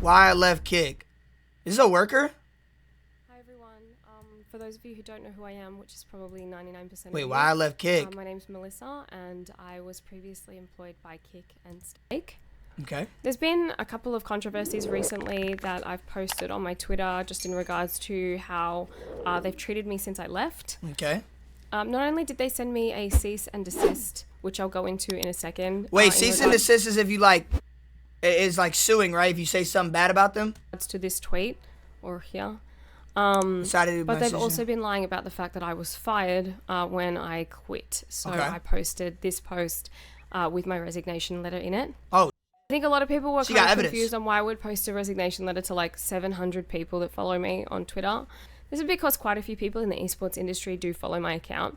Why I left Kick. Is this a worker? Hi everyone. For those of you who don't know who I am, which is probably 99% of Wait, you, why I left Kick? my name's Melissa, and I was previously employed by Kick and Steak. Okay. There's been a couple of controversies recently that I've posted on my Twitter just in regards to how they've treated me since I left. Okay. Not only did they send me a cease and desist, which I'll go into in a second. Wait, cease and desist is if you is like suing, right? If you say something bad about them? To this tweet or here. But they've also been lying about the fact that I was fired when I quit. So Okay. I posted this post with my resignation letter in it. Oh. I think a lot of people were So kind of confused on why I would post a resignation letter to like 700 people that follow me on Twitter. This is because quite a few people in the esports industry do follow my account.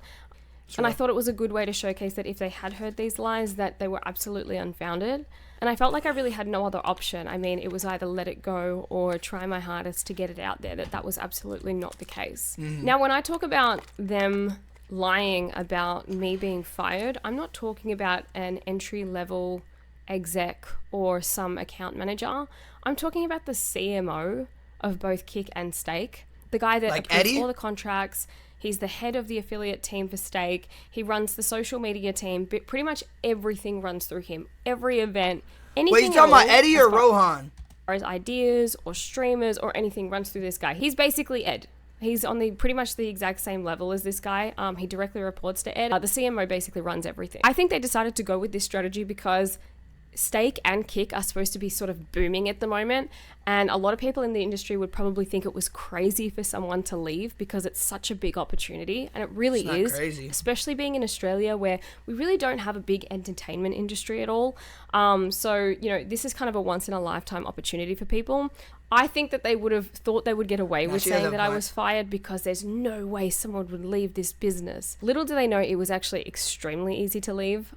Sure. And I thought it was a good way to showcase that if they had heard these lies, that they were absolutely unfounded. And I felt like I really had no other option. I mean, it was either let it go or try my hardest to get it out there that was absolutely not the case. Now, when I talk about them lying about me being fired, I'm not talking about an entry-level exec or some account manager. I'm talking about the CMO of both Kick and Steak, the guy that approves all the contracts. He's the head of the affiliate team for Steak. He runs the social media team. But pretty much everything runs through him. Every event, anything. Wait, you talking about Eddie or Rohan? Or his ideas or streamers or anything runs through this guy. He's basically Ed. He's on pretty much the exact same level as this guy. He directly reports to Ed. The CMO basically runs everything. I think they decided to go with this strategy because Steak and Kick are supposed to be sort of booming at the moment, and a lot of people in the industry would probably think it was crazy for someone to leave because it's such a big opportunity, and it really is, crazy. Especially being in Australia where we really don't have a big entertainment industry at all. So, you know, this is kind of a once in a lifetime opportunity for people. I think that they would have thought they would get away with saying that I was fired because there's no way someone would leave this business. Little do they know it was actually extremely easy to leave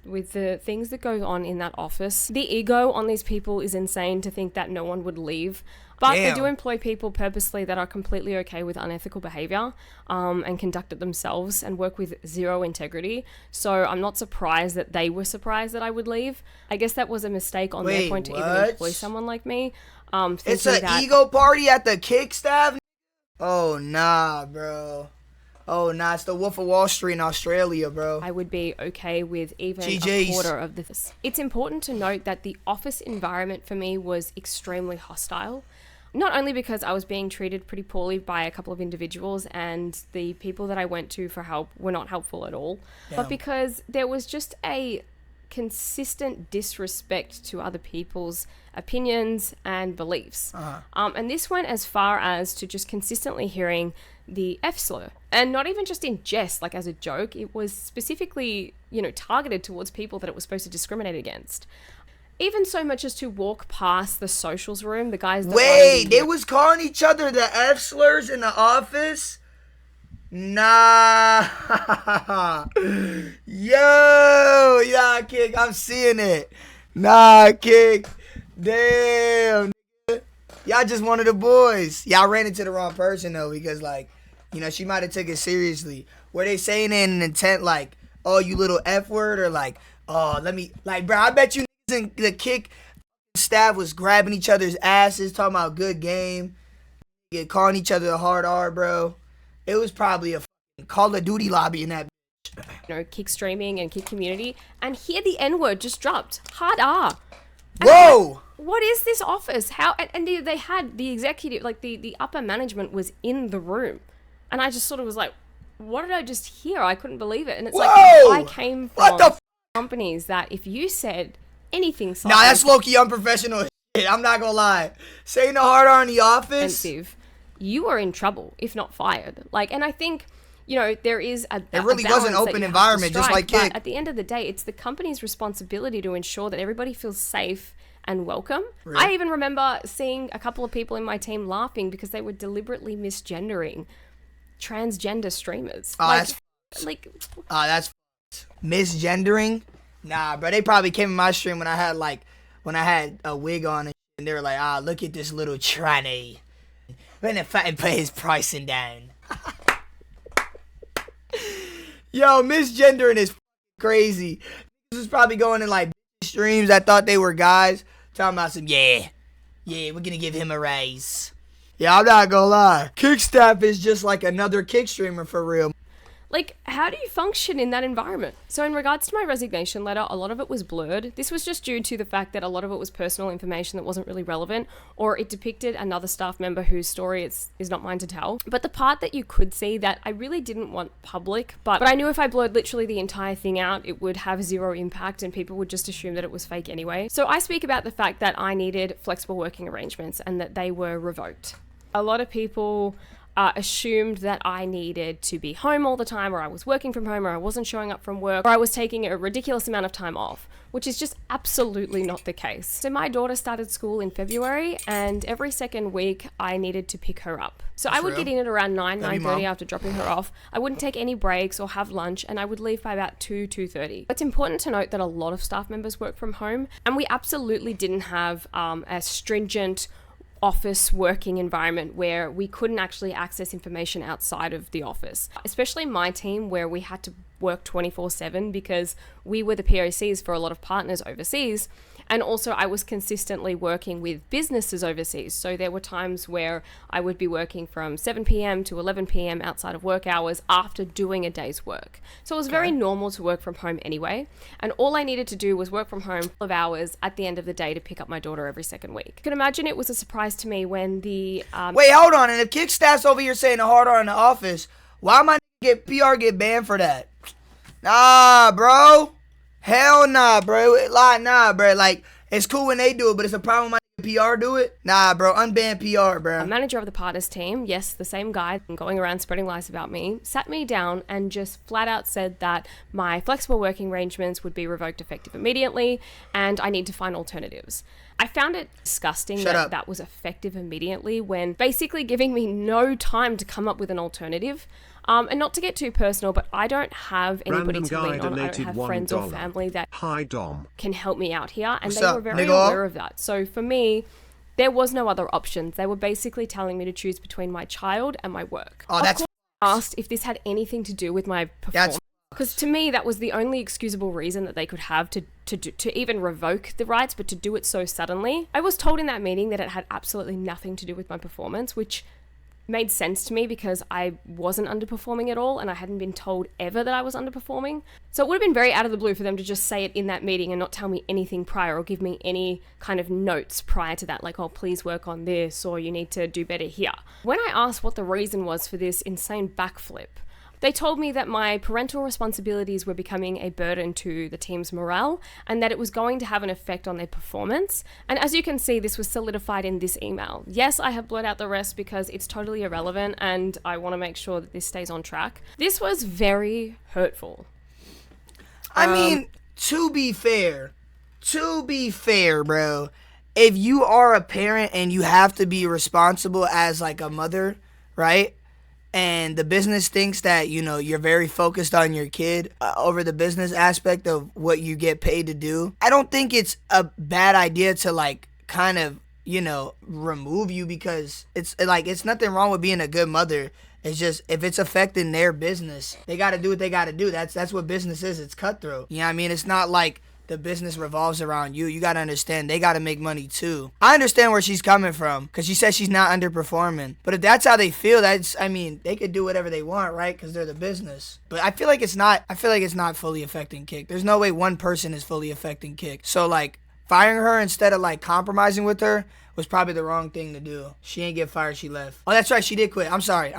with the things that go on in that office. The ego on these people is insane to think that no one would leave. But they do employ people purposely that are completely okay with unethical behavior and conduct it themselves and work with zero integrity. So I'm not surprised that they were surprised that I would leave. I guess that was a mistake on their point to even employ someone like me. It's an ego party at the Kick staff? Oh, nah, bro. Oh, nah, it's the Wolf of Wall Street in Australia, bro. I would be okay with even a quarter of this. It's important to note that the office environment for me was extremely hostile. Not only because I was being treated pretty poorly by a couple of individuals and the people that I went to for help were not helpful at all, but because there was just a consistent disrespect to other people's opinions and beliefs. And this went as far as to just consistently hearing the F slur, and not even just in jest, like as a joke. It was specifically, you know, targeted towards people that it was supposed to discriminate against. Even so much as to walk past the socials room, the guys that they was calling each other the F slurs in the office? Nah. Yo, yeah, Kick, I'm seeing it. Nah, Kick. Damn. Y'all just one of the boys. Y'all ran into the wrong person, though, because, like, you know, she might have took it seriously. Were they saying it in an intent, like, oh, you little F word, or like, oh, let me, like, bro, I bet you in the Kick staff was grabbing each other's asses, talking about good game, calling each other a hard R, bro. It was probably a Call of Duty lobby in that bitch. You know, Kick streaming and Kick community, and here the N-word just dropped. Hard R. Whoa! What is this office? How? And they had the executive, like the upper management was in the room. And I just sort of was like, what did I just hear? I couldn't believe it. And it's like, I came from companies that if you said anything... Nah, that's low-key unprofessional shit. I'm not gonna lie. Saying the hard R in the office... You are in trouble, if not fired. Like, and I think... You know, there is it really was an open environment, just like Kick. But at the end of the day, it's the company's responsibility to ensure that everybody feels safe and welcome. Really? I even remember seeing a couple of people in my team laughing because they were deliberately misgendering transgender streamers. That's misgendering. Nah, bro, they probably came in my stream when I had a wig on and they were like, look at this little tranny. When the fat put his pricing down. Yo, misgendering is crazy. This is probably going in like streams that thought they were guys, talking about some Yeah, we're gonna give him a raise. Yeah, I'm not gonna lie. Kick staff is just like another kick streamer for real. Like, how do you function in that environment? So in regards to my resignation letter, a lot of it was blurred. This was just due to the fact that a lot of it was personal information that wasn't really relevant, or it depicted another staff member whose story is not mine to tell. But the part that you could see that I really didn't want public, but I knew if I blurred literally the entire thing out, it would have zero impact and people would just assume that it was fake anyway. So I speak about the fact that I needed flexible working arrangements and that they were revoked. A lot of people assumed that I needed to be home all the time, or I was working from home, or I wasn't showing up from work, or I was taking a ridiculous amount of time off, which is just absolutely not the case. So my daughter started school in February, and every second week I needed to pick her up. So I would get in at around 9:30 after dropping her off. I wouldn't take any breaks or have lunch, and I would leave by about 2:30. It's important to note that a lot of staff members work from home, and we absolutely didn't have a stringent office working environment where we couldn't actually access information outside of the office, especially my team where we had to work 24/7 because we were the POCs for a lot of partners overseas. And also I was consistently working with businesses overseas. So there were times where I would be working from 7 p.m. to 11 p.m. outside of work hours after doing a day's work. So it was very normal to work from home anyway. And all I needed to do was work from home 12 hours at the end of the day to pick up my daughter every second week. You can imagine it was a surprise to me when the... Wait, hold on. And if Kickstaff's over here saying the hard R in the office, why my PR get banned for that? Nah, bro. Hell nah, bro. Nah, bro. Like, it's cool when they do it, but it's a problem when my PR do it. Nah, bro. Unban PR, bro. A manager of the partners team, yes, the same guy going around spreading lies about me, sat me down and just flat out said that my flexible working arrangements would be revoked effective immediately and I need to find alternatives. I found it disgusting that was effective immediately when basically giving me no time to come up with an alternative. And not to get too personal, but I don't have anybody to lean on. I don't have friends or family that can help me out here. And they were very aware of that. So for me, there was no other options. They were basically telling me to choose between my child and my work. Oh, that's... I asked if this had anything to do with my performance. Because to me, that was the only excusable reason that they could have to even revoke the rights, but to do it so suddenly. I was told in that meeting that it had absolutely nothing to do with my performance, which made sense to me because I wasn't underperforming at all and I hadn't been told ever that I was underperforming. So it would have been very out of the blue for them to just say it in that meeting and not tell me anything prior or give me any kind of notes prior to that, like, oh, please work on this or you need to do better here. When I asked what the reason was for this insane backflip, they told me that my parental responsibilities were becoming a burden to the team's morale and that it was going to have an effect on their performance. And as you can see, this was solidified in this email. Yes, I have blurred out the rest because it's totally irrelevant and I want to make sure that this stays on track. This was very hurtful. I mean, to be fair, bro, if you are a parent and you have to be responsible as like a mother, right? And the business thinks that, you know, you're very focused on your kid over the business aspect of what you get paid to do. I don't think it's a bad idea to, like, kind of, you know, remove you because it's, like, it's nothing wrong with being a good mother. It's just, if it's affecting their business, they got to do what they got to do. That's what business is. It's cutthroat. You know what I mean? It's not like the business revolves around you. You got to understand they got to make money too. I understand where she's coming from because she says she's not underperforming. But if that's how they feel, that's, I mean, they could do whatever they want, right? Because they're the business. But I feel like it's not fully affecting Kick. There's no way one person is fully affecting Kick. So like firing her instead of like compromising with her was probably the wrong thing to do. She ain't get fired, she left. Oh, that's right, she did quit. I'm sorry.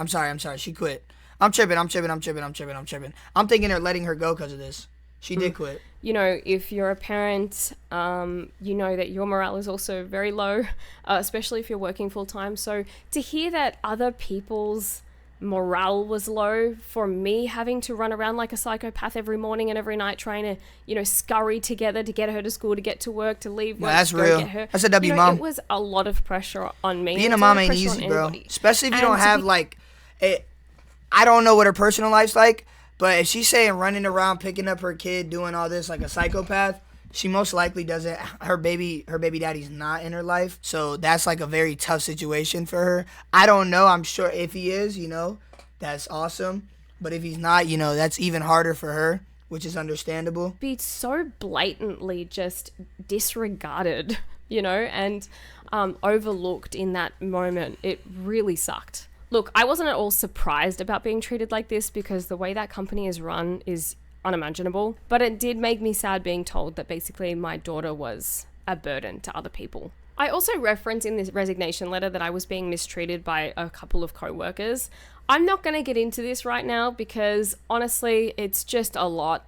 She quit. I'm tripping. I'm thinking they're letting her go because of this. She did quit. You know, if you're a parent, you know that your morale is also very low, especially if you're working full time. So to hear that other people's morale was low for me having to run around like a psychopath every morning and every night trying to, you know, scurry together to get her to school, to get to work, to leave work, that's to go real. get her. That's a W, mom. It was a lot of pressure on me. Being a mom ain't easy, bro. Especially if you don't have like, I don't know what her personal life's like. But if she's saying running around, picking up her kid, doing all this like a psychopath, she most likely doesn't. Her baby daddy's not in her life. So that's like a very tough situation for her. I don't know. I'm sure if he is, you know, that's awesome. But if he's not, you know, that's even harder for her, which is understandable. Be so blatantly just disregarded, you know, and overlooked in that moment. It really sucked. Look, I wasn't at all surprised about being treated like this because the way that company is run is unimaginable. But it did make me sad being told that basically my daughter was a burden to other people. I also reference in this resignation letter that I was being mistreated by a couple of co-workers. I'm not going to get into this right now because honestly, it's just a lot.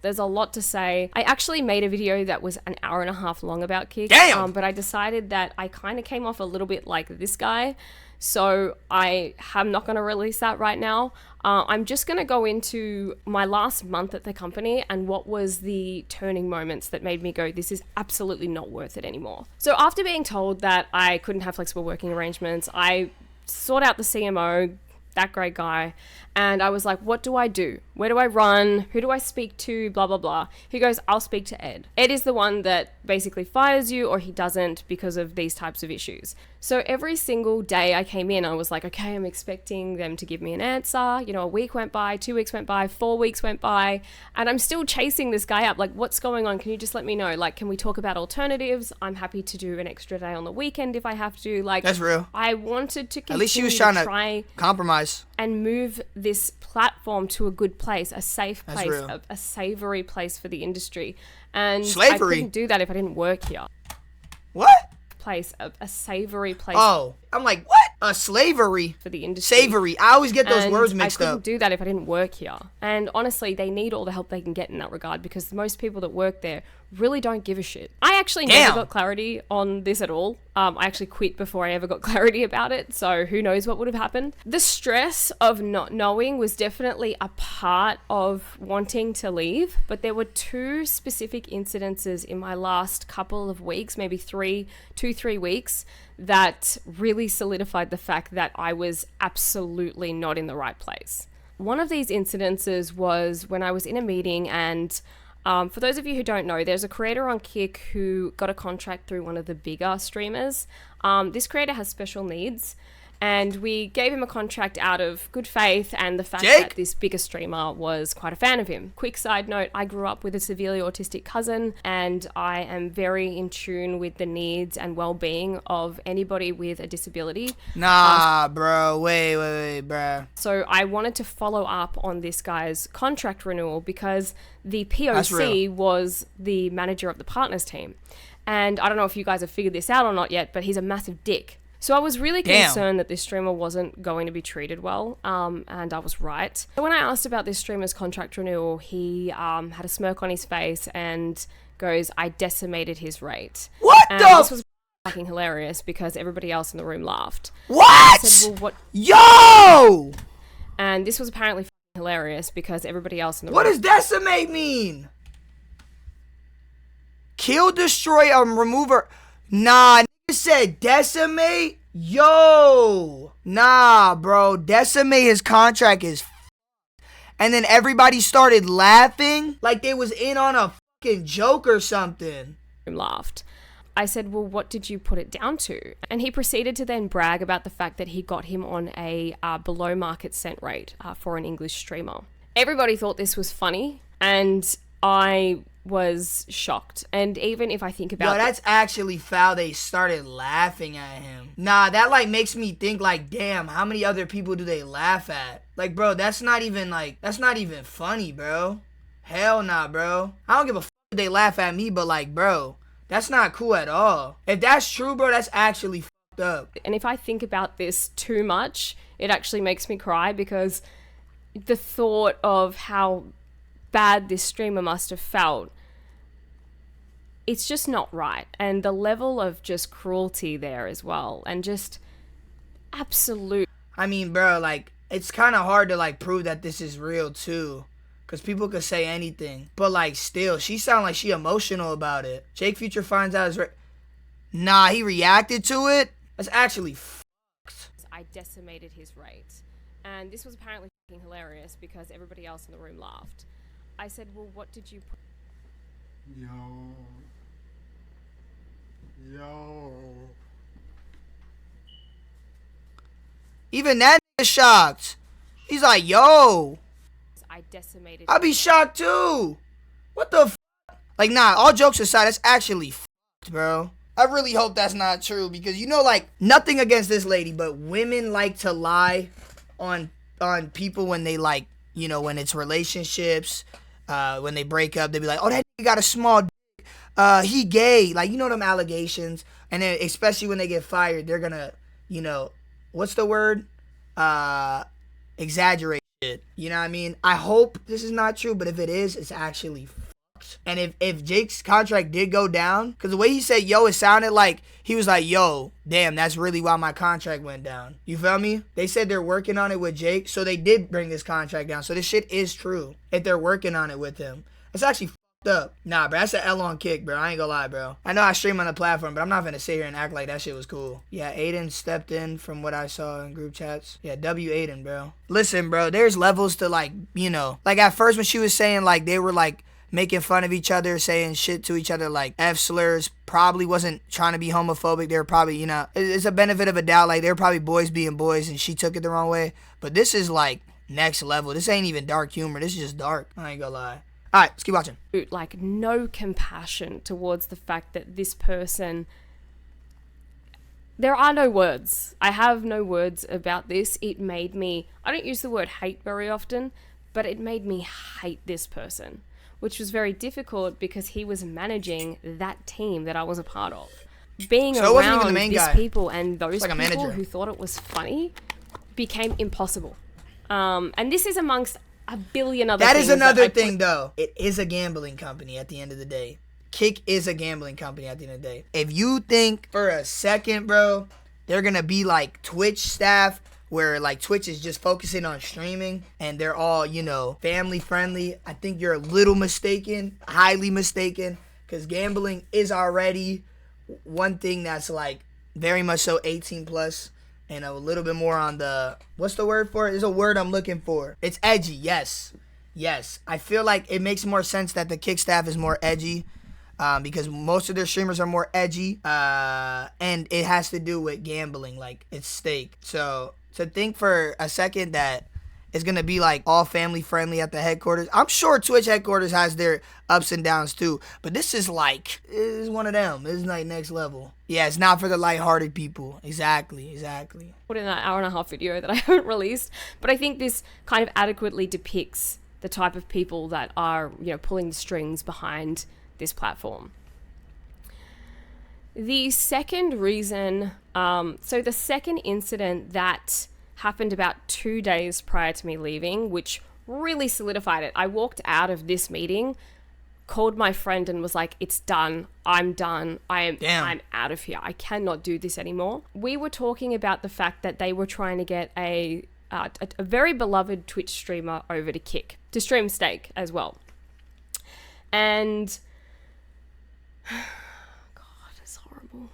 There's a lot to say. I actually made a video that was an hour and a half long about Kick. Damn! But I decided that I kind of came off a little bit like this guy. So I am not going to release that right now. I'm just going to go into my last month at the company and what was the turning moments that made me go, this is absolutely not worth it anymore. So after being told that I couldn't have flexible working arrangements, I sought out the CMO, that great guy, and I was like, what do I do? Where do I run? Who do I speak to? Blah, blah, blah. He goes, I'll speak to Ed. Ed is the one that basically fires you or he doesn't because of these types of issues. So every single day I came in, I was like, okay, I'm expecting them to give me an answer. You know, a week went by, 2 weeks went by, 4 weeks went by, and I'm still chasing this guy up. Like, what's going on? Can you just let me know? Like, can we talk about alternatives? I'm happy to do an extra day on the weekend if I have to. Like, that's real. I wanted to continue at least she was trying to try compromise and move this platform to a good place, a safe place, a savory place for the industry. And slavery. I couldn't do that if I didn't work here. What? Place, a savory place. Oh, I'm like, what? A slavery for the industry. Savory. I always get those words mixed up. I couldn't do that if I didn't work here. And honestly, they need all the help they can get in that regard because most people that work there really don't give a shit. I actually never got clarity on this at all. I actually quit before I ever got clarity about it. So who knows what would have happened. The stress of not knowing was definitely a part of wanting to leave. But there were two specific incidences in my last couple of weeks, maybe 3 weeks, that really solidified the fact that I was absolutely not in the right place. One of these incidences was when I was in a meeting and for those of you who don't know, there's a creator on Kick who got a contract through one of the bigger streamers. This creator has special needs and we gave him a contract out of good faith and the fact that this bigger streamer was quite a fan of him. Quick side note, I grew up with a severely autistic cousin and I am very in tune with the needs and well-being of anybody with a disability. Nah, bro. Wait, bro. So I wanted to follow up on this guy's contract renewal because the POC was the manager of the partners team. And I don't know if you guys have figured this out or not yet, but he's a massive dick. So I was really concerned that this streamer wasn't going to be treated well, and I was right. So when I asked about this streamer's contract renewal, he had a smirk on his face and goes, I decimated his rate. What and the? This was fucking hilarious because everybody else in the room laughed. What? I said, well, what? Yo! And this was apparently hilarious because everybody else in the room... What does decimate mean? Kill, destroy, remove her... Nah, said decimate. Yo, nah, bro. Decimate, his contract is and then everybody started laughing like they was in on a fucking joke or something. Laughed. I said, well, what did you put it down to? And he proceeded to then brag about the fact that he got him on a below market cent rate for an English streamer. Everybody thought this was funny and I was shocked. And even if I think about that's actually foul. They started laughing at him. Nah, that like makes me think like, damn, how many other people do they laugh at? Like, bro, that's not even funny, bro. Hell nah, bro. I don't give a fuck if they laugh at me, but like, bro, that's not cool at all. If that's true, bro, that's actually fucked up. And if I think about this too much, it actually makes me cry because the thought of how bad this streamer must have felt, it's just not right. And the level of just cruelty there as well, and just absolute. I mean, bro, like, it's kind of hard to like prove that this is real too, because people could say anything, but like still, she sound like she emotional about it. Jake Future finds out nah, he reacted to it. That's actually fucked. I decimated his rate, and this was apparently hilarious because everybody else in the room laughed. I said, well, what did you put? Yo. Even that nigga shocked. He's like, yo. I decimated. I'd be shocked too. What the f? Like, nah, all jokes aside, that's actually f***ed, bro. I really hope that's not true because, you know, like, nothing against this lady, but women like to lie on people when they, like, you know, when it's relationships, when they break up, they be like, oh, that nigga got a small dick, he gay, like, you know, them allegations. And then especially when they get fired, they're gonna, you know, what's the word? Exaggerate shit. You know what I mean? I hope this is not true, but if it is, it's actually fucked. And if Jake's contract did go down, because the way he said yo, it sounded like he was like, yo, damn, that's really why my contract went down. You feel me? They said they're working on it with Jake, so they did bring this contract down. So this shit is true if they're working on it with him. It's actually fucked up. Nah, bro, that's an L on Kick, bro. I ain't gonna lie, bro. I know I stream on the platform, but I'm not gonna sit here and act like that shit was cool. Yeah, Aiden stepped in from what I saw in group chats. Yeah, W Aiden, bro. Listen, bro, there's levels to, like, you know, like at first when she was saying, like, they were like making fun of each other, saying shit to each other, like F slurs, probably wasn't trying to be homophobic. They were probably, you know, it's a benefit of a doubt. Like, they were probably boys being boys and she took it the wrong way. But this is like next level. This ain't even dark humor. This is just dark. I ain't gonna lie. All right, let's keep watching. Like, no compassion towards the fact that this person... There are no words. I have no words about this. It made me... I don't use the word hate very often, but it made me hate this person, which was very difficult because he was managing that team that I was a part of. Being so around these people and those like people who thought it was funny became impossible. And this is amongst a billion other things. That is another thing, though. It is a gambling company at the end of the day. Kick is a gambling company at the end of the day. If you think for a second, bro, they're going to be like Twitch staff, where like Twitch is just focusing on streaming and they're all, you know, family friendly, I think you're a little mistaken, highly mistaken, because gambling is already one thing that's like very much so 18 plus and a little bit more on the, what's the word for it? There's a word I'm looking for. It's edgy. Yes. I feel like it makes more sense that the Kick staff is more edgy. Because most of their streamers are more edgy, and it has to do with gambling, like it's stake. So to think for a second that it's gonna be like all family friendly at the headquarters, I'm sure Twitch headquarters has their ups and downs too, but this is like, this is one of them. This is like next level. Yeah, it's not for the lighthearted people. Exactly. Put in that 1.5 hour video that I haven't released, but I think this kind of adequately depicts the type of people that are, you know, pulling the strings behind this platform. The second reason, so the second incident that happened about 2 days prior to me leaving, which really solidified it. I walked out of this meeting, called my friend and was like, it's done. I'm done. I'm out of here. I cannot do this anymore. We were talking about the fact that they were trying to get a very beloved Twitch streamer over to Kick, to stream Stake as well. And God, it's horrible.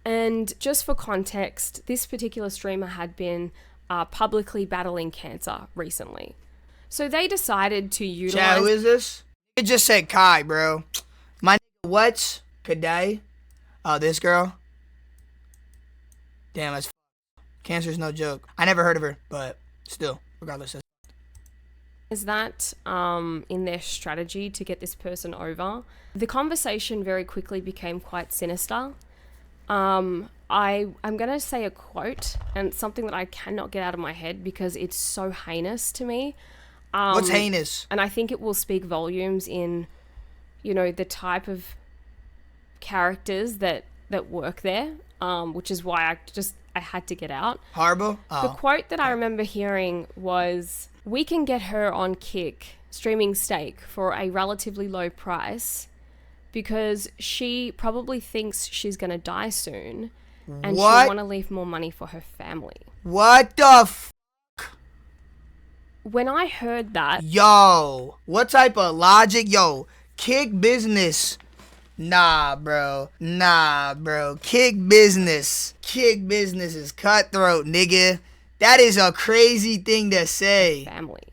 And just for context, this particular streamer had been publicly battling cancer recently. So they decided to utilize... Chad, who is this? It just said Kai, bro. My nigga, what? Kadai? Oh, this girl? Damn, that's cancer's no joke. I never heard of her, but still, regardless. Is that in their strategy to get this person over? The conversation very quickly became quite sinister. I'm going to say a quote, and it's something that I cannot get out of my head because it's so heinous to me. What's heinous? And I think it will speak volumes in, you know, the type of characters that work there, which is why I had to get out. Horrible? Oh. The quote that I remember hearing was, we can get her on Kick streaming Stake for a relatively low price because she probably thinks she's going to die soon and she'll want to leave more money for her family. What the When I heard that... Yo, what type of logic? Yo, Kick business. Nah, bro. Kick business. Kick business is cutthroat, nigga. That is a crazy thing to say. Family.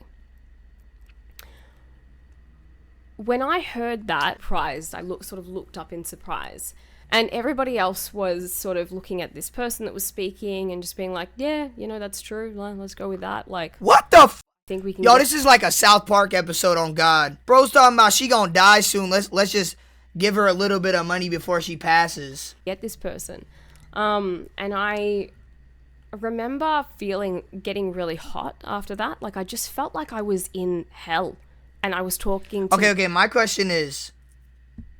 When I heard that, surprised, I looked up in surprise. And everybody else was sort of looking at this person that was speaking and just being like, yeah, you know, that's true. Let's go with that. Like, what the think we can Yo, this is like a South Park episode on God. Bro's talking about she gonna die soon. Let's just give her a little bit of money before she passes. Get this person. And I remember getting really hot after that. Like, I just felt like I was in hell. And I was talking to... Okay, my question is,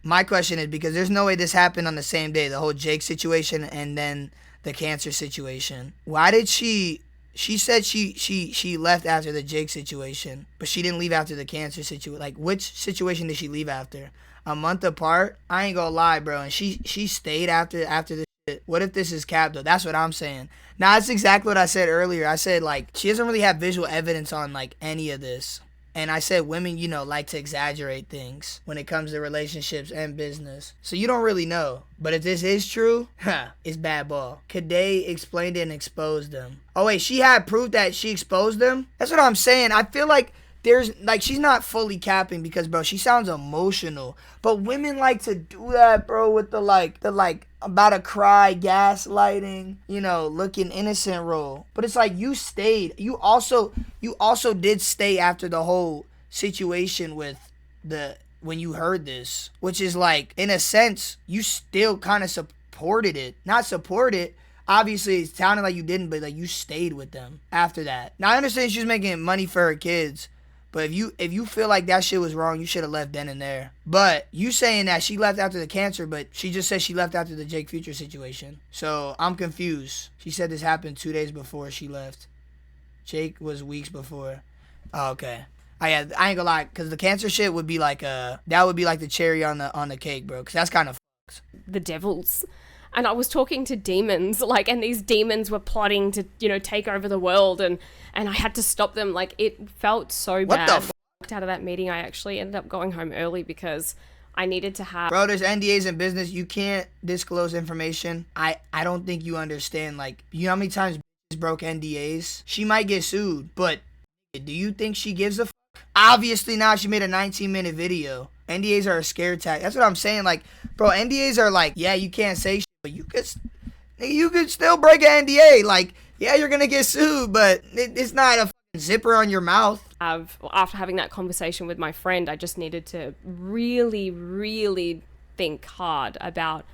because there's no way this happened on the same day, the whole Jake situation and then the cancer situation. Why did she said she left after the Jake situation, but she didn't leave after the cancer situation. Like, which situation did she leave after? A month apart? I ain't gonna lie, bro. And she stayed after the shit. What if this is cap, though? That's what I'm saying. Now, that's exactly what I said earlier. I said, like, she doesn't really have visual evidence on, like, any of this. And I said women, like to exaggerate things when it comes to relationships and business. So you don't really know. But if this is true, it's bad ball. Kade explained it and exposed them. Oh, wait, she had proof that she exposed them? That's what I'm saying. I feel like she's not fully capping because, bro, she sounds emotional. But women like to do that, bro, with the about to cry, gaslighting, looking innocent role. But it's like, you stayed. You also did stay after the whole situation with when you heard this, which is like, in a sense, you still kind of supported it. Not support it. Obviously, it sounded like you didn't, but like, you stayed with them after that. Now, I understand she's making money for her kids. But if you feel like that shit was wrong, you should have left then and there. But you saying that she left after the cancer, but she just said she left after the Jake Future situation. So I'm confused. She said this happened 2 days before she left. Jake was weeks before. Oh, okay. I ain't gonna lie, because the cancer shit would be like that would be like the cherry on the cake, bro. Because that's kind of the devils. And I was talking to demons, and these demons were plotting to, take over the world, and I had to stop them. Like, it felt so bad. What the f***? Out of that meeting, I actually ended up going home early because I needed to have... Bro, there's NDAs in business. You can't disclose information. I don't think you understand. Like, you know how many times bitches broke NDAs? She might get sued, but do you think she gives a f***? Obviously not. She made a 19-minute video. NDAs are a scare tactic. That's what I'm saying. Like, bro, NDAs are like, yeah, you can't say shit, but you could still break an NDA. Like, yeah, you're gonna get sued, but it's not a fucking zipper on your mouth. After having that conversation with my friend, I just needed to really, really think hard about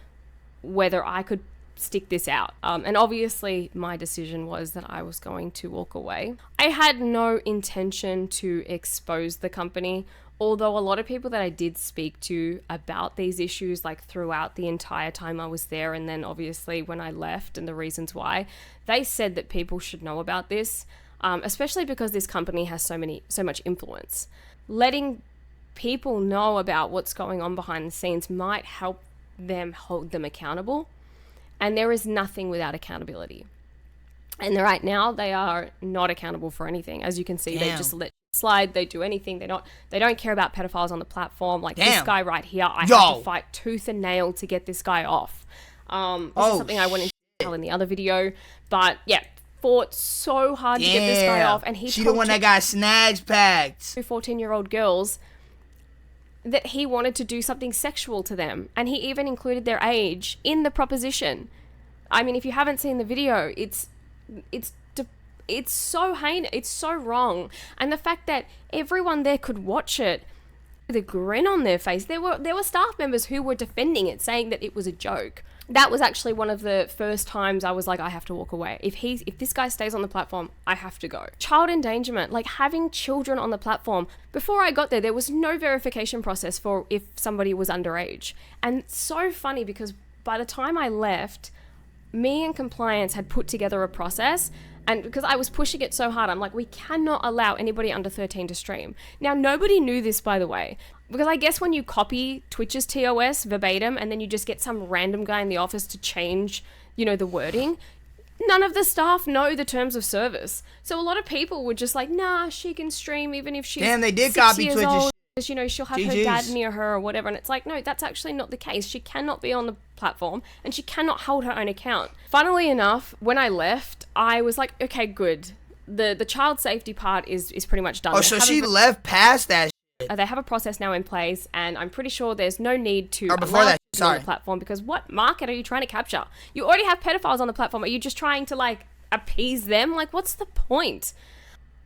whether I could stick this out. And obviously, my decision was that I was going to walk away. I had no intention to expose the company. Although a lot of people that I did speak to about these issues, throughout the entire time I was there, and then obviously when I left and the reasons why, they said that people should know about this, especially because this company has so much influence. Letting people know about what's going on behind the scenes might help them hold them accountable. And there is nothing without accountability. And right now, they are not accountable for anything. As you can see, They just let slide. They do anything. They don't care about pedophiles on the platform. This guy right here, I had to fight tooth and nail to get this guy off. This is something I went into detail in the other video. But yeah, fought so hard to get this guy off. And she the one that got snags packed. 14-year-old girls that he wanted to do something sexual to them. And he even included their age in the proposition. I mean, if you haven't seen the video, it's so heinous. It's so wrong. And the fact that everyone there could watch it with a grin on their face. There were staff members who were defending it, saying that it was a joke. That was actually one of the first times I was like, I have to walk away. If this guy stays on the platform, I have to go. Child endangerment, having children on the platform. Before I got there was no verification process for if somebody was underage. And it's so funny because by the time I left, me and compliance had put together a process. And because I was pushing it so hard, I'm like, we cannot allow anybody under 13 to stream. Now, nobody knew this, by the way, because I guess when you copy Twitch's TOS verbatim and then you just get some random guy in the office to change, the wording, none of the staff know the terms of service. So a lot of people were just like, nah, she can stream even if she's they did 6 copy years Twitch's old. She'll have her dad near her or whatever. And it's like, no, that's actually not the case. She cannot be on the platform and she cannot hold her own account. Funnily enough, when I left, I was like, okay, good. The child safety part is pretty much done. Oh, so she left past that shit. They have a process now in place, and I'm pretty sure there's no need to before that, on the platform, because what market are you trying to capture? You already have pedophiles on the platform. Are you just trying to appease them? What's the point?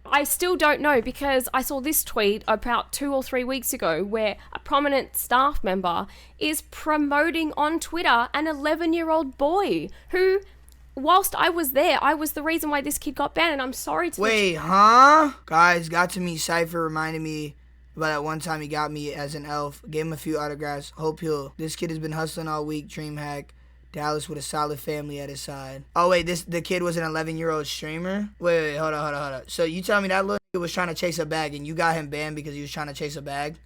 I still don't know, because I saw this tweet about 2 or 3 weeks ago where a prominent staff member is promoting on Twitter an 11-year-old boy who, whilst I was there, I was the reason why this kid got banned, and I'm sorry to... Wait, huh? Guys, got to meet Cypher, reminded me about that one time he got me as an elf. Gave him a few autographs. Hope he'll... This kid has been hustling all week. DreamHack. Dallas with a solid family at his side. Oh, wait, the kid was an 11-year-old streamer? Wait, hold on. So you tell me that little kid was trying to chase a bag and you got him banned because he was trying to chase a bag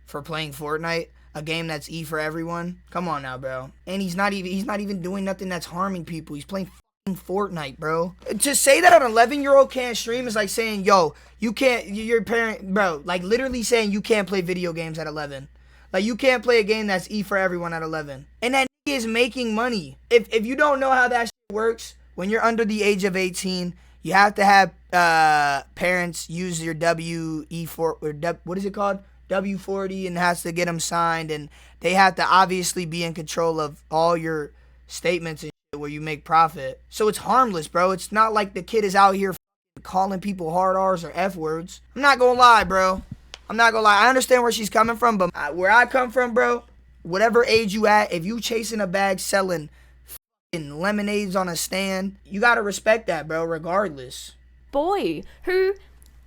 for playing Fortnite? A game that's E for everyone? Come on now, bro. And he's not even doing nothing that's harming people. He's playing Fortnite, bro. To say that an 11-year-old can't stream is like saying, yo, you can't, your parent, bro, like literally saying you can't play video games at 11. Like, you can't play a game that's E for everyone at 11. And that is making money. If you don't know how that shit works, when you're under the age of 18, you have to have parents use your WE4, or what is it called? W40, and has to get them signed, and they have to obviously be in control of all your statements and shit where you make profit. So it's harmless, bro. It's not like the kid is out here calling people hard R's or F words. I'm not gonna lie, bro. I understand where she's coming from, but where I come from, bro, whatever age you at, if you chasing a bag selling f***ing lemonades on a stand, you gotta respect that, bro, regardless. Boy who,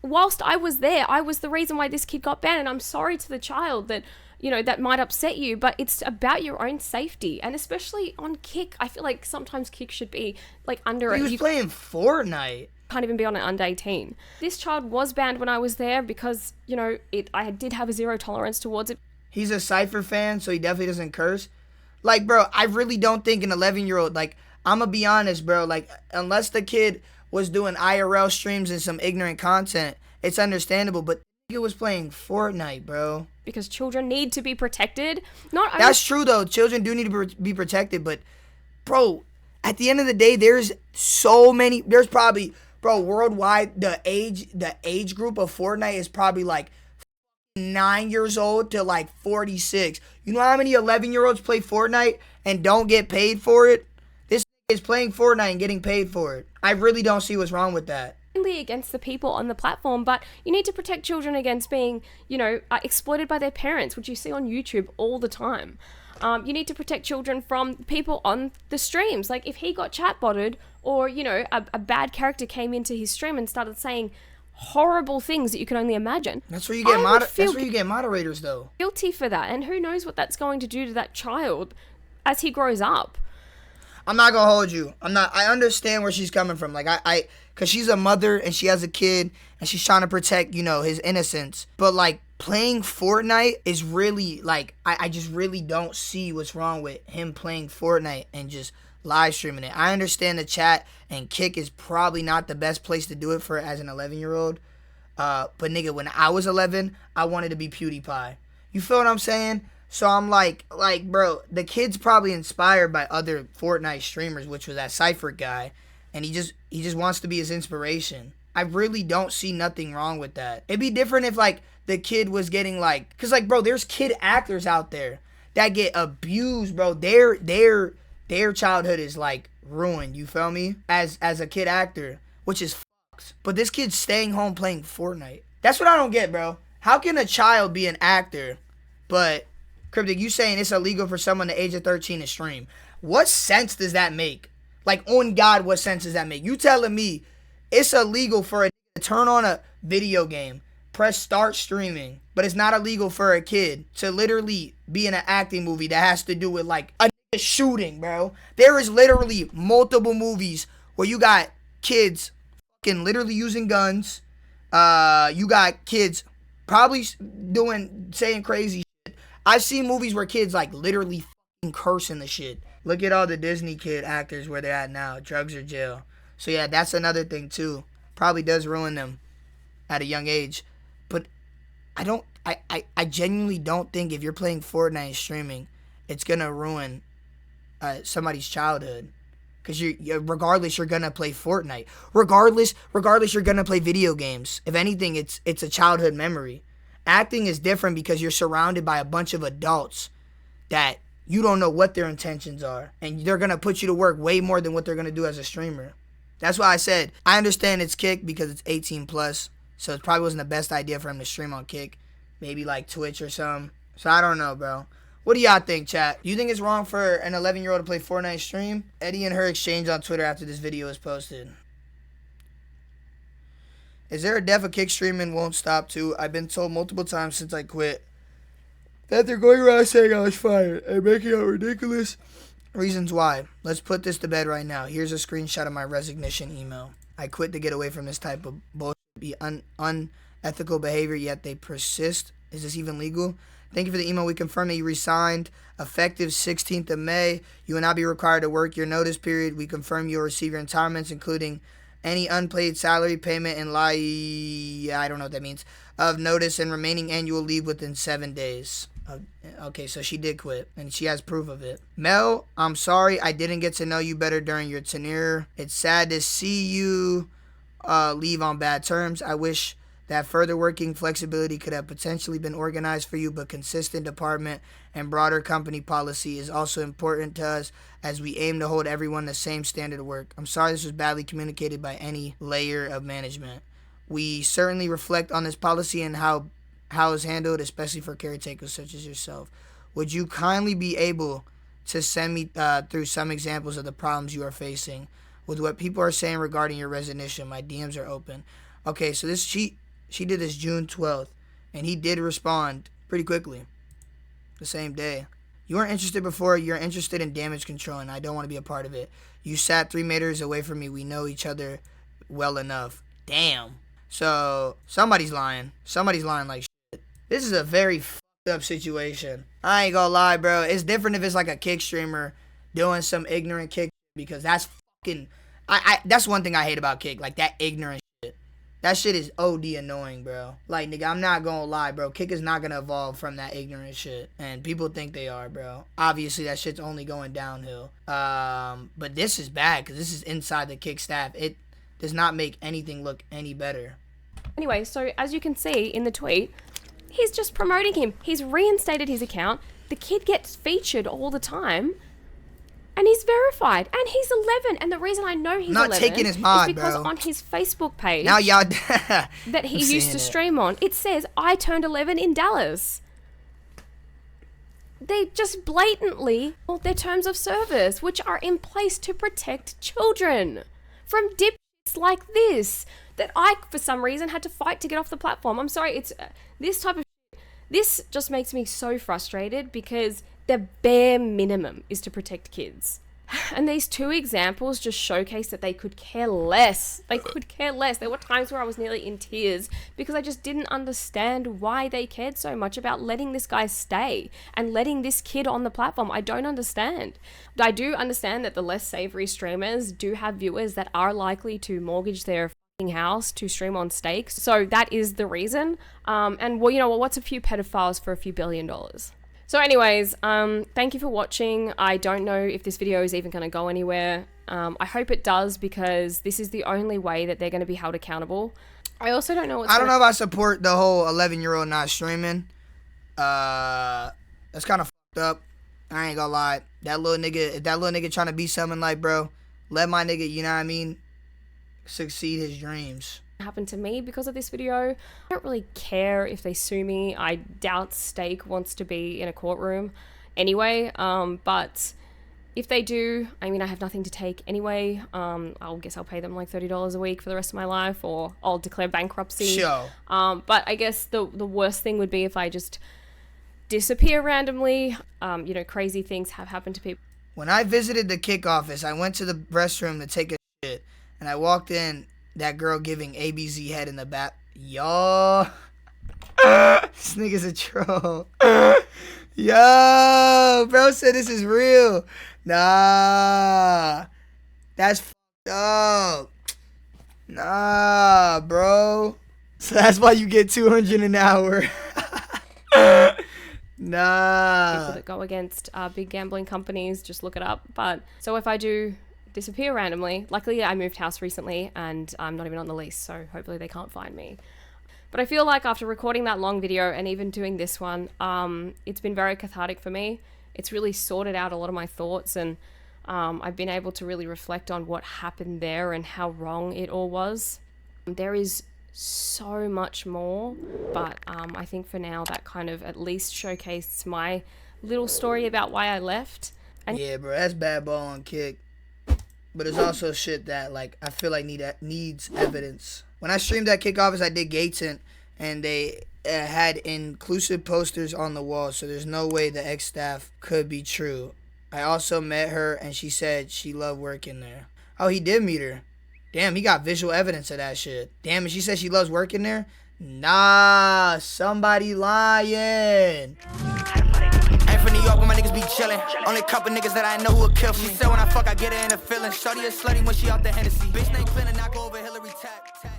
whilst I was there, I was the reason why this kid got banned, and I'm sorry to the child that, you know, that might upset you, but it's about your own safety, and especially on Kick. I feel like sometimes Kick should be like under... He was playing Fortnite. Can't even be on it under 18. This child was banned when I was there because, you know, I did have a zero tolerance towards it. He's a Cypher fan, so he definitely doesn't curse. Like, bro, I really don't think an 11-year-old, like, I'm gonna be honest, bro, like, unless the kid was doing IRL streams and some ignorant content, it's understandable, but he was playing Fortnite, bro. Because children need to be protected. That's true, though. Children do need to be protected, but, bro, at the end of the day, there's probably... Bro, worldwide, the age group of Fortnite is probably like 9 years old to like 46. You know how many 11-year-olds play Fortnite and don't get paid for it? This is playing Fortnite and getting paid for it. I really don't see what's wrong with that. Against the people on the platform, but you need to protect children against being, you know, exploited by their parents, which you see on YouTube all the time. You need to protect children from people on the streams. Like, if he got chat-botted, or, you know, a bad character came into his stream and started saying horrible things that you can only imagine. That's where you get moderators, though. Guilty for that, and who knows what that's going to do to that child as he grows up. I'm not gonna hold you. I understand where she's coming from. Like, cause she's a mother and she has a kid and she's trying to protect, you know, his innocence. But like, playing Fortnite is really like, I just really don't see what's wrong with him playing Fortnite and just live streaming it. I understand the chat and Kick is probably not the best place to do it for as an 11-year-old. But nigga, when I was 11, I wanted to be PewDiePie. You feel what I'm saying? So I'm like, bro, the kid's probably inspired by other Fortnite streamers, which was that Cypher guy, and he just wants to be his inspiration. I really don't see nothing wrong with that. It'd be different if, like, the kid was getting, like... Because, like, bro, there's kid actors out there that get abused, bro. Their childhood is, like, ruined, you feel me? As a kid actor, which is fucked. But this kid's staying home playing Fortnite. That's what I don't get, bro. How can a child be an actor, but... Cryptic, you saying it's illegal for someone the age of 13 to stream. What sense does that make? Like, on God, what sense does that make? You telling me it's illegal for a to turn on a video game, press start streaming, but it's not illegal for a kid to literally be in an acting movie that has to do with, like, a shooting, bro. There is literally multiple movies where you got kids fucking literally using guns. You got kids probably saying crazy shit. I've seen movies where kids, like, literally fucking cursing the shit. Look at all the Disney kid actors where they're at now. Drugs or jail. So, yeah, that's another thing, too. Probably does ruin them at a young age. But I genuinely don't think if you're playing Fortnite and streaming, it's going to ruin somebody's childhood. Because regardless, you're going to play Fortnite. Regardless, you're going to play video games. If anything, it's a childhood memory. Acting is different because you're surrounded by a bunch of adults that you don't know what their intentions are. And they're going to put you to work way more than what they're going to do as a streamer. That's why I said, I understand it's Kick because it's 18 plus. So it probably wasn't the best idea for him to stream on Kick. Maybe like Twitch or something. So I don't know, bro. What do y'all think, chat? Do you think it's wrong for an 11-year-old to play Fortnite stream? Eddie and her exchange on Twitter after this video is posted. Is there a death of Kick streaming won't stop too? I've been told multiple times since I quit that they're going around saying I was fired and making up ridiculous reasons why. Let's put this to bed right now. Here's a screenshot of my resignation email. I quit to get away from this type of bullshit, unethical behavior, yet they persist. Is this even legal? Thank you for the email. We confirm that you resigned effective 16th of May. You will not be required to work your notice period. We confirm you will receive your entitlements, including any unpaid salary payment and I don't know what that means, of notice and remaining annual leave within 7 days. Okay, so she did quit, and she has proof of it. Mel, I'm sorry I didn't get to know you better during your tenure. It's sad to see you leave on bad terms. I wish that further working flexibility could have potentially been organized for you, but consistent department and broader company policy is also important to us as we aim to hold everyone the same standard of work. I'm sorry this was badly communicated by any layer of management. We certainly reflect on this policy and how it's handled, especially for caretakers such as yourself. Would you kindly be able to send me through some examples of the problems you are facing with what people are saying regarding your resignation? My DMs are open. Okay, so this she did this June 12th, and he did respond pretty quickly the same day. You weren't interested before. You're interested in damage control, and I don't want to be a part of it. You sat 3 meters away from me. We know each other well enough. Damn. So somebody's lying. Somebody's lying like shit. This is a very fucked up situation. I ain't gonna lie, bro. It's different if it's like a Kick streamer doing some ignorant Kick, because that's fucking... that's one thing I hate about Kick. Like, that ignorant shit. That shit is OD annoying, bro. Like, nigga, I'm not gonna lie, bro. Kick is not gonna evolve from that ignorant shit. And people think they are, bro. Obviously, that shit's only going downhill. But this is bad, because this is inside the Kick staff. It does not make anything look any better. Anyway, so as you can see in the tweet, he's just promoting him. He's reinstated his account. The kid gets featured all the time. And he's verified. And he's 11. And the reason I know he's not 11 taking his mod, is because bro. on his Facebook page now y'all that he used to stream on, it says, I turned 11 in Dallas. They just blatantly hold their terms of service, which are in place to protect children from dipshits like this that I, for some reason, had to fight to get off the platform. I'm sorry, it's this type of shit. This just makes me so frustrated because the bare minimum is to protect kids. And these two examples just showcase that they could care less. They could care less. There were times where I was nearly in tears because I just didn't understand why they cared so much about letting this guy stay and letting this kid on the platform. I don't understand. I do understand that the less savory streamers do have viewers that are likely to mortgage their house to stream on stakes. So that is the reason. And well, you know, what's a few pedophiles for a few $1 billion? So anyways, thank you for watching. I don't know if this video is even going to go anywhere. I hope it does, because this is the only way that they're going to be held accountable. I also don't know I don't know if I support the whole 11-year-old not streaming. That's kind of fucked up. I ain't gonna lie. That little nigga, if that little nigga trying to be something, like, bro, let my nigga, you know what I mean, succeed his dreams. Happened to me because of this video. I don't really care if they sue me. I doubt Stake wants to be in a courtroom anyway, but if they do, I mean, I have nothing to take anyway. I guess I'll pay them like $30 a week for the rest of my life, or I'll declare bankruptcy. Sure. But I guess the worst thing would be if I just disappear randomly. You know, crazy things have happened to people. When I visited the Kick office, I went to the restroom to take a shit, and I walked in, that girl giving ABZ head in the back. Yo. This nigga's a troll. Yo. Bro said this is real. Nah. That's fucked up. Nah, bro. So that's why you get 200 an hour. Nah. People that go against big gambling companies, just look it up. But so if I do disappear randomly, luckily I moved house recently and I'm not even on the lease, so hopefully they can't find me. But I feel like after recording that long video and even doing this one, it's been very cathartic for me. It's really sorted out a lot of my thoughts, and I've been able to really reflect on what happened there and how wrong it all was. There is so much more. But I think for now that kind of at least showcased my little story about why I left. And yeah, bro, that's bad ball on Kick. But it's also shit that, like, I feel like needs evidence. When I streamed at Kick Office, I did Gaten, and they had inclusive posters on the wall, so there's no way the ex-staff could be true. I also met her, and she said she loved working there. Oh, he did meet her. Damn, he got visual evidence of that shit. Damn, and she said she loves working there? Nah, somebody lying. Ain't from New York, but my niggas be chillin'. Only couple niggas that I know who'll kill for me. She said when I fuck, I get her in a feeling. Shorty is slutty when she out the Hennessy. Bitch named Clinton, knock over Hillary Tack.